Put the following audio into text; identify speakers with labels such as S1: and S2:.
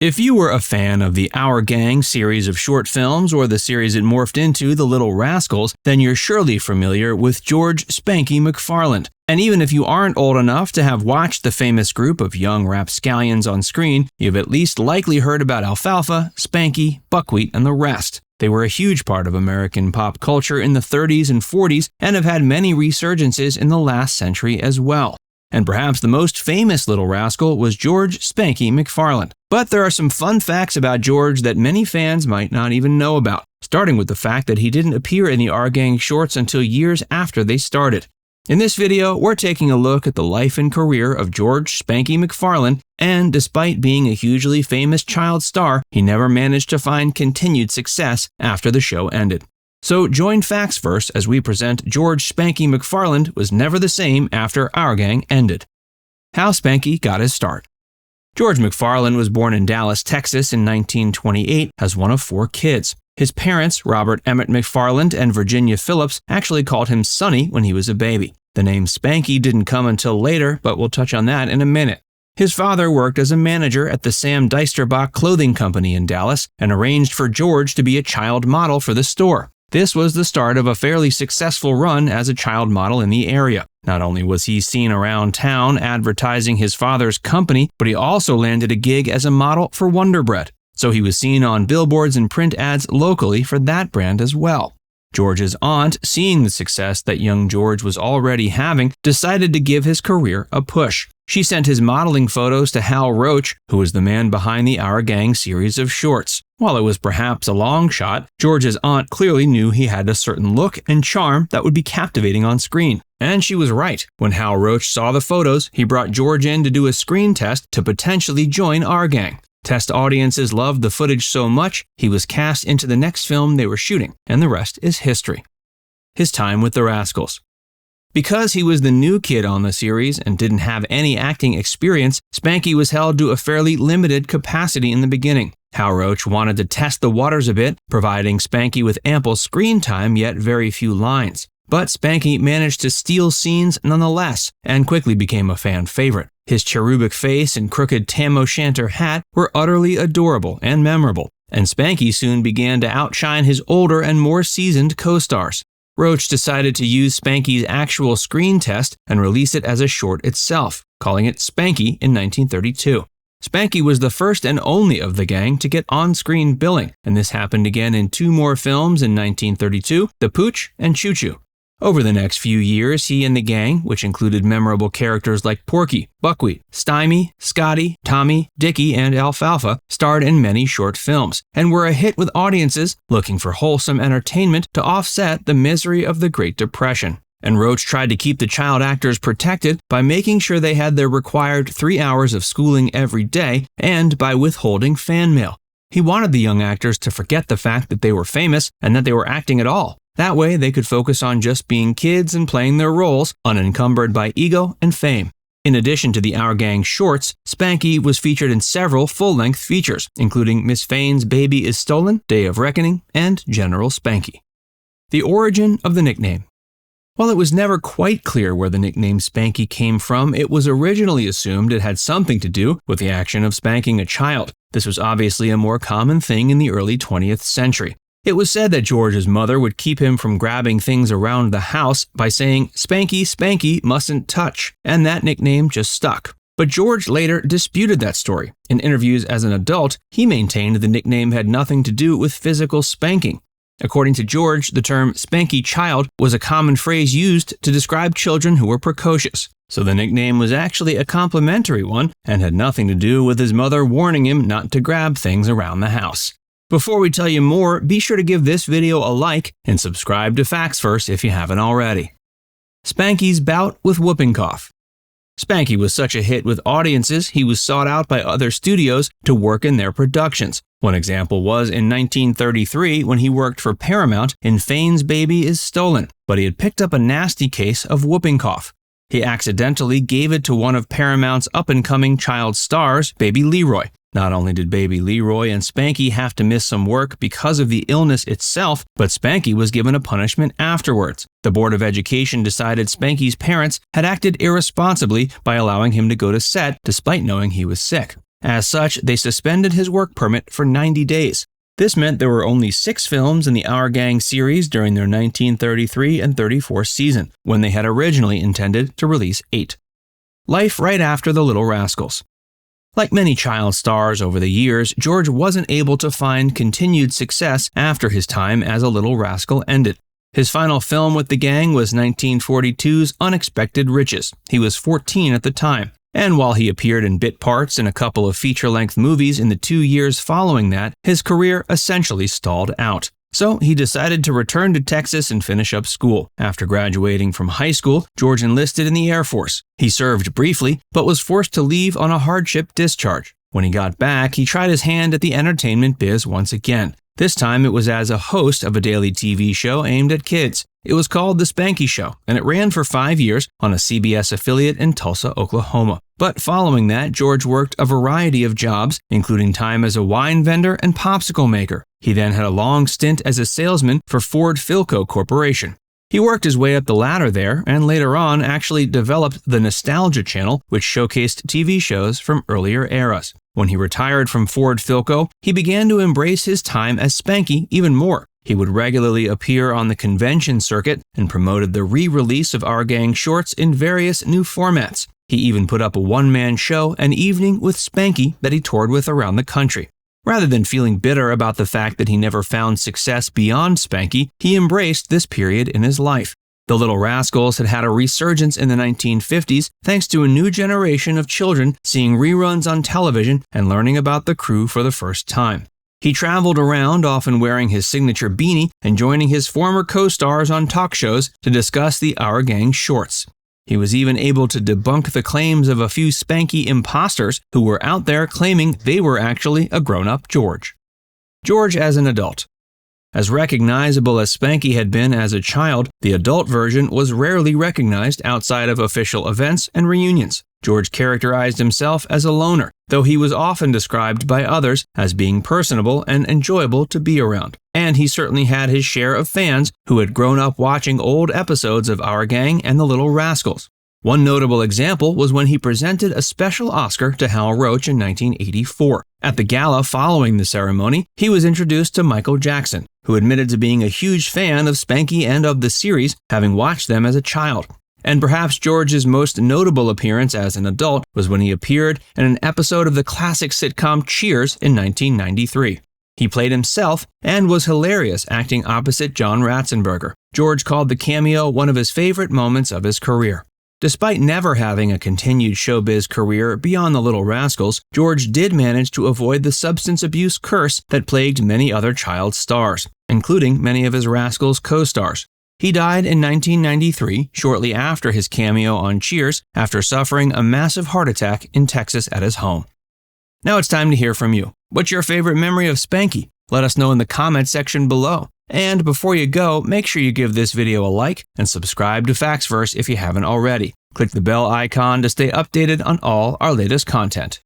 S1: If you were a fan of the Our Gang series of short films or the series it morphed into, the Little Rascals, then you're surely familiar with George Spanky McFarland. And even if you aren't old enough to have watched the famous group of young rapscallions on screen, you've at least likely heard about Alfalfa, Spanky, Buckwheat, and the rest. They were a huge part of American pop culture in the 30s and 40s and have had many resurgences in the last century as well. And perhaps the most famous Little Rascal was George Spanky McFarland. But there are some fun facts about George that many fans might not even know about, starting with the fact that he didn't appear in the Our Gang shorts until years after they started. In this video, we're taking a look at the life and career of George Spanky McFarland, and despite being a hugely famous child star, he never managed to find continued success after the show ended. So join Facts First as we present George Spanky McFarland was never the same after Our Gang ended. How Spanky Got His Start. George McFarland was born in Dallas, Texas in 1928 as one of 4 kids. His parents, Robert Emmett McFarland and Virginia Phillips, actually called him Sonny when he was a baby. The name Spanky didn't come until later, but we'll touch on that in a minute. His father worked as a manager at the Sam Dijsterbach clothing company in Dallas and arranged for George to be a child model for the store. This was the start of a fairly successful run as a child model in the area. Not only was he seen around town advertising his father's company, but he also landed a gig as a model for Wonder Bread. So he was seen on billboards and print ads locally for that brand as well. George's aunt, seeing the success that young George was already having, decided to give his career a push. She sent his modeling photos to Hal Roach, who was the man behind the Our Gang series of shorts. While it was perhaps a long shot, George's aunt clearly knew he had a certain look and charm that would be captivating on screen. And she was right. When Hal Roach saw the photos, he brought George in to do a screen test to potentially join Our Gang. Test audiences loved the footage so much, he was cast into the next film they were shooting, and the rest is history. His time with the Rascals. Because he was the new kid on the series and didn't have any acting experience, Spanky was held to a fairly limited capacity in the beginning. Hal Roach wanted to test the waters a bit, providing Spanky with ample screen time yet very few lines. But Spanky managed to steal scenes nonetheless, and quickly became a fan favorite. His cherubic face and crooked tam o' shanter hat were utterly adorable and memorable, and Spanky soon began to outshine his older and more seasoned co-stars. Roach decided to use Spanky's actual screen test and release it as a short itself, calling it Spanky in 1932. Spanky was the first and only of the gang to get on-screen billing, and this happened again in 2 more films in 1932, The Pooch and Choo Choo. Over the next few years, he and the gang, which included memorable characters like Porky, Buckwheat, Stymie, Scotty, Tommy, Dickie, and Alfalfa, starred in many short films, and were a hit with audiences looking for wholesome entertainment to offset the misery of the Great Depression. And Roach tried to keep the child actors protected by making sure they had their required 3 hours of schooling every day and by withholding fan mail. He wanted the young actors to forget the fact that they were famous and that they were acting at all. That way, they could focus on just being kids and playing their roles, unencumbered by ego and fame. In addition to the Our Gang shorts, Spanky was featured in several full-length features, including Miss Fane's Baby is Stolen, Day of Reckoning, and General Spanky. The origin of the nickname. While it was never quite clear where the nickname Spanky came from, it was originally assumed it had something to do with the action of spanking a child. This was obviously a more common thing in the early 20th century. It was said that George's mother would keep him from grabbing things around the house by saying, "Spanky, Spanky, mustn't touch," and that nickname just stuck. But George later disputed that story. In interviews as an adult, he maintained the nickname had nothing to do with physical spanking. According to George, the term Spanky child was a common phrase used to describe children who were precocious. So the nickname was actually a complimentary one and had nothing to do with his mother warning him not to grab things around the house. Before we tell you more, be sure to give this video a like and subscribe to Facts First if you haven't already. Spanky's bout with whooping cough. Spanky was such a hit with audiences, he was sought out by other studios to work in their productions. One example was in 1933 when he worked for Paramount in Fane's Baby is Stolen, but he had picked up a nasty case of whooping cough. He accidentally gave it to one of Paramount's up-and-coming child stars, Baby Leroy. Not only did Baby Leroy and Spanky have to miss some work because of the illness itself, but Spanky was given a punishment afterwards. The Board of Education decided Spanky's parents had acted irresponsibly by allowing him to go to set despite knowing he was sick. As such, they suspended his work permit for 90 days. This meant there were only 6 films in the Our Gang series during their 1933 and 34 season, when they had originally intended to release 8. Life right after the Little Rascals. Like many child stars over the years, George wasn't able to find continued success after his time as a Little Rascal ended. His final film with the gang was 1942's Unexpected Riches. He was 14 at the time. And while he appeared in bit parts in a couple of feature-length movies in the 2 years following that, his career essentially stalled out. So he decided to return to Texas and finish up school. After graduating from high school, George enlisted in the Air Force. He served briefly, but was forced to leave on a hardship discharge. When he got back, he tried his hand at the entertainment biz once again. This time it was as a host of a daily TV show aimed at kids. It was called The Spanky Show, and it ran for 5 years on a CBS affiliate in Tulsa, Oklahoma. But following that, George worked a variety of jobs, including time as a wine vendor and popsicle maker. He then had a long stint as a salesman for Ford Philco Corporation. He worked his way up the ladder there, and later on actually developed the Nostalgia Channel, which showcased TV shows from earlier eras. When he retired from Ford Philco, he began to embrace his time as Spanky even more. He would regularly appear on the convention circuit and promoted the re-release of Our Gang shorts in various new formats. He even put up a one-man show, An Evening with Spanky, that he toured with around the country. Rather than feeling bitter about the fact that he never found success beyond Spanky, he embraced this period in his life. The Little Rascals had had a resurgence in the 1950s thanks to a new generation of children seeing reruns on television and learning about the crew for the first time. He traveled around, often wearing his signature beanie and joining his former co-stars on talk shows to discuss the Our Gang shorts. He was even able to debunk the claims of a few Spanky imposters who were out there claiming they were actually a grown-up George. George as an adult. As recognizable as Spanky had been as a child, the adult version was rarely recognized outside of official events and reunions. George characterized himself as a loner, though he was often described by others as being personable and enjoyable to be around. And he certainly had his share of fans who had grown up watching old episodes of Our Gang and the Little Rascals. One notable example was when he presented a special Oscar to Hal Roach in 1984. At the gala following the ceremony, he was introduced to Michael Jackson, who admitted to being a huge fan of Spanky and of the series, having watched them as a child. And perhaps George's most notable appearance as an adult was when he appeared in an episode of the classic sitcom Cheers in 1993. He played himself and was hilarious acting opposite John Ratzenberger. George called the cameo one of his favorite moments of his career. Despite never having a continued showbiz career beyond the Little Rascals, George did manage to avoid the substance abuse curse that plagued many other child stars, including many of his Rascals co-stars. He died in 1993, shortly after his cameo on Cheers, after suffering a massive heart attack in Texas at his home. Now it's time to hear from you. What's your favorite memory of Spanky? Let us know in the comments section below. And before you go, make sure you give this video a like and subscribe to Factsverse if you haven't already. Click the bell icon to stay updated on all our latest content.